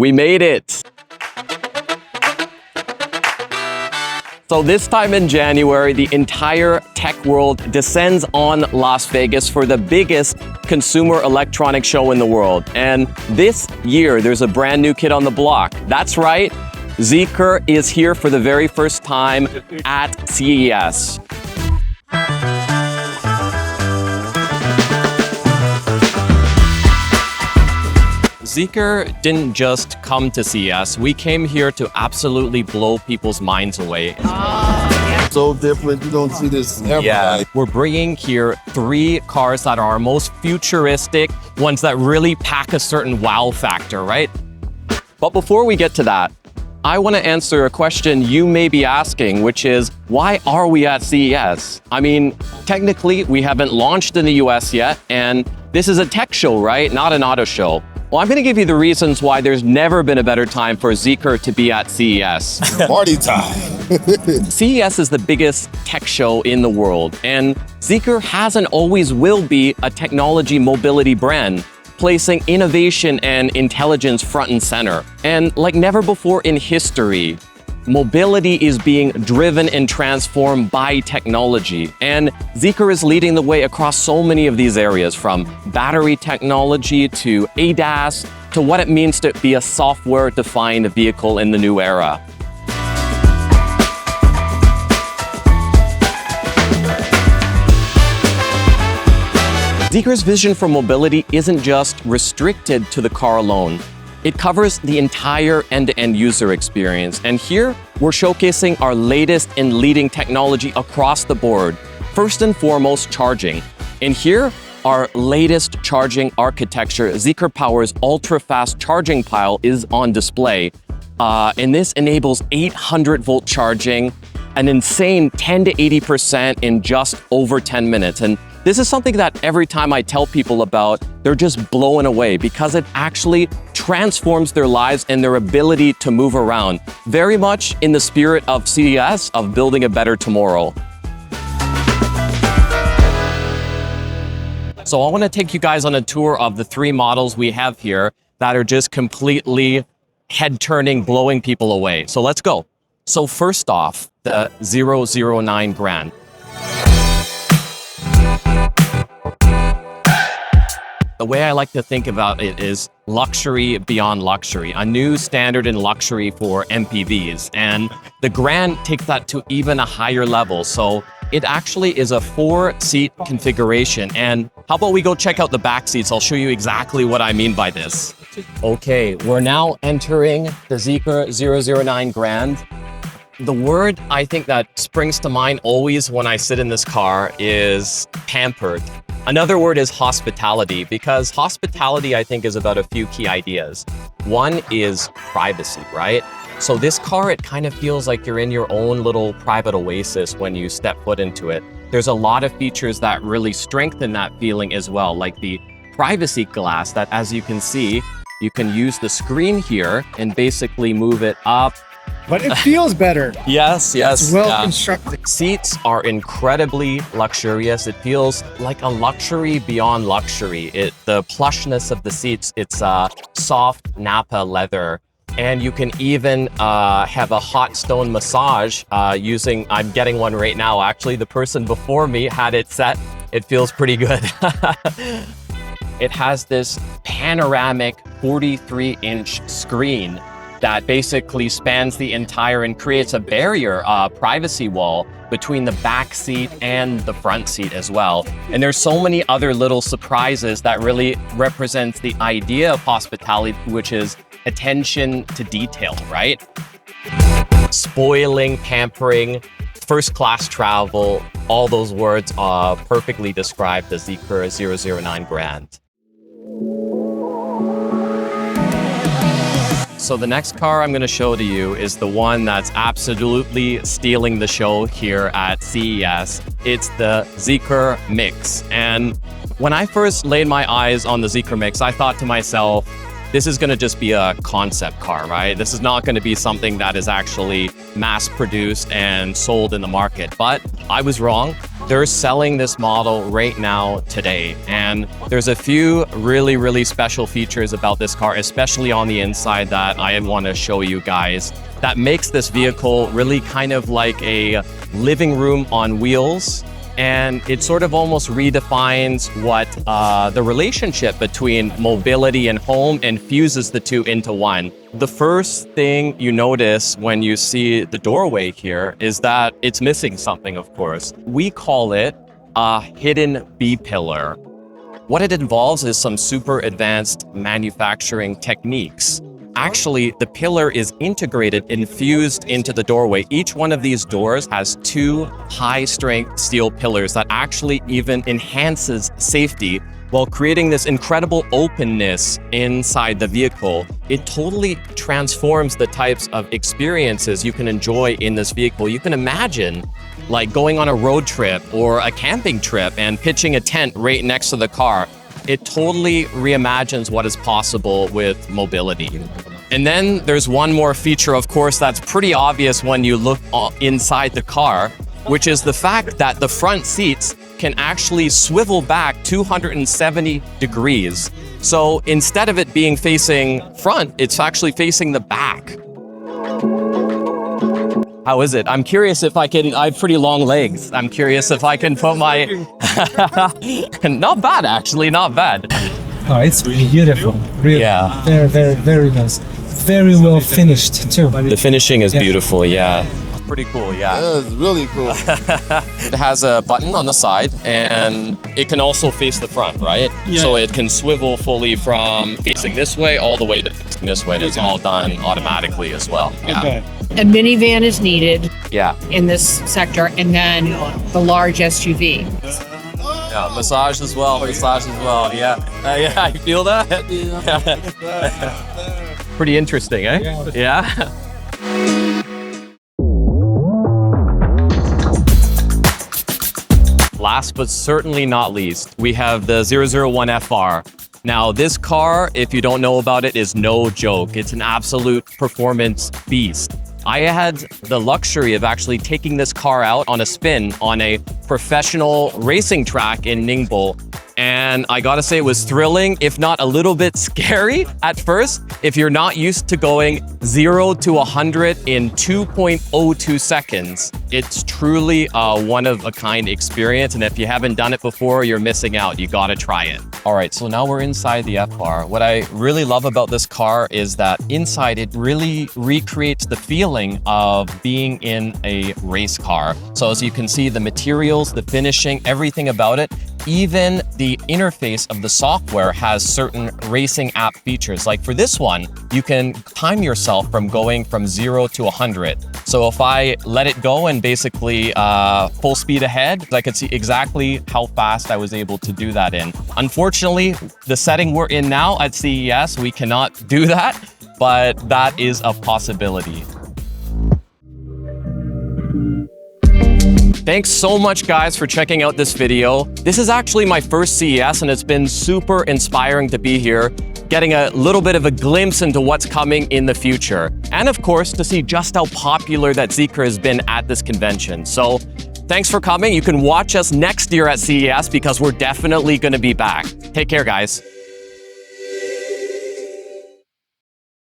We made it. So this time in January, the entire tech world descends on Las Vegas for the biggest consumer electronics show in the world. And this year, there's a brand new kid on the block. That's right, Zeekr is here for the very first time at CES. Zeekr didn't just come to CES. We came here to absolutely blow people's minds away. So different, you don't see this ever. Yeah, we're bringing here 3 cars that are our most futuristic, ones that really pack a certain wow factor, right? But before we get to that, I want to answer a question you may be asking, which is, why are we at CES? I mean, technically, we haven't launched in the US yet, and this is a tech show, right? Not an auto show. Well, I'm going to give you the reasons why there's never been a better time for Zeekr to be at CES. Party time. CES is the biggest tech show in the world, and Zeekr has and always will be a technology mobility brand, placing innovation and intelligence front and center. And like never before in history, mobility is being driven and transformed by technology. And Zeekr is leading the way across so many of these areas, from battery technology to ADAS, to what it means to be a software-defined vehicle in the new era. Zeekr's vision for mobility isn't just restricted to the car alone. It covers the entire end-to-end user experience. And here, we're showcasing our latest and leading technology across the board. First and foremost, charging. And here, our latest charging architecture, Zeekr Power's ultra-fast charging pile, is on display. And this enables 800-volt charging, an insane 10 to 80% in just over 10 minutes. And this is something that every time I tell people about, they're just blown away because it actually transforms their lives and their ability to move around. Very much in the spirit of CES, of building a better tomorrow. So I want to take you guys on a tour of the 3 models we have here that are just completely head-turning, blowing people away. So let's go. So first off, the 009 Grand. The way I like to think about it is luxury beyond luxury, a new standard in luxury for MPVs. And the Grand takes that to even a higher level. So it actually is a 4-seat configuration. And how about we go check out the back seats? I'll show you exactly what I mean by this. Okay, we're now entering the Zeekr 009 Grand. The word I think that springs to mind always when I sit in this car is pampered. Another word is hospitality, because hospitality, I think, is about a few key ideas. One is privacy, right? So this car, it kind of feels like you're in your own little private oasis when you step foot into it. There's a lot of features that really strengthen that feeling as well, like the privacy glass that, as you can see, you can use the screen here and basically move it up. But it feels better. Yes. It's well constructed. Seats are incredibly luxurious. It feels like a luxury beyond luxury. The plushness of the seats, it's soft Napa leather. And you can even have a hot stone massage using, I'm getting one right now. Actually, the person before me had it set. It feels pretty good. It has this panoramic 43-inch screen that basically spans the entire and creates a barrier, privacy wall between the back seat and the front seat as well. And there's so many other little surprises that really represents the idea of hospitality, which is attention to detail, right? Spoiling, pampering, first-class travel, all those words perfectly describe the Zeekr 009 Grand. So the next car I'm going to show to you is the one that's absolutely stealing the show here at CES. It's the Zeekr Mix. And when I first laid my eyes on the Zeekr Mix, I thought to myself, this is going to just be a concept car, right? This is not going to be something that is actually mass-produced and sold in the market. But I was wrong. They're selling this model right now today. And there's a few really, really special features about this car, especially on the inside, that I want to show you guys, that makes this vehicle really kind of like a living room on wheels. And it sort of almost redefines what the relationship between mobility and home and fuses the two into one. The first thing you notice when you see the doorway here is that it's missing something, of course. We call it a hidden B-pillar. What it involves is some super advanced manufacturing techniques. Actually, the pillar is integrated and fused into the doorway. Each one of these doors has two high-strength steel pillars that actually even enhances safety while creating this incredible openness inside the vehicle. It totally transforms the types of experiences you can enjoy in this vehicle. You can imagine like going on a road trip or a camping trip and pitching a tent right next to the car. It totally reimagines what is possible with mobility. And then there's one more feature, of course, that's pretty obvious when you look inside the car, which is the fact that the front seats can actually swivel back 270 degrees. So instead of it being facing front, it's actually facing the back. How is it? I'm curious if I have pretty long legs. I'm curious if I can put my... Not bad, actually, not bad. Oh, it's beautiful. Really. Yeah. Very, very, very nice. Very well finished, too. The finishing is beautiful, yeah. Pretty cool, yeah. Yeah, it's really cool. It has a button on the side, and it can also face the front, right? Yeah. So it can swivel fully from facing this way all the way to facing this way, and it's all done automatically as well. Yeah. Okay. A minivan is needed Yeah. in this sector, and then the large SUV. Yeah, massage as well, yeah. Yeah, I feel that. Pretty interesting, eh? Yeah. Last but certainly not least, we have the 001 FR. Now, this car, if you don't know about it, is no joke. It's an absolute performance beast. I had the luxury of actually taking this car out on a spin on a professional racing track in Ningbo. And I gotta say, it was thrilling, if not a little bit scary at first, if you're not used to going 0 to 100 in 2.02 seconds. It's truly a one-of-a-kind experience, and if you haven't done it before, you're missing out. You gotta try it. All right, so now we're inside the FR. What I really love about this car is that inside it really recreates the feeling of being in a race car. So as you can see, the materials, the finishing, everything about it, even the interface of the software has certain racing app features. Like for this one, you can time yourself from going from 0 to 100. So if I let it go and basically full speed ahead, I could see exactly how fast I was able to do that in. Unfortunately, the setting we're in now at CES, we cannot do that, but that is a possibility. Thanks so much, guys, for checking out this video. This is actually my first CES, and it's been super inspiring to be here, getting a little bit of a glimpse into what's coming in the future. And of course, to see just how popular that Zeekr has been at this convention. So thanks for coming. You can watch us next year at CES because we're definitely going to be back. Take care, guys.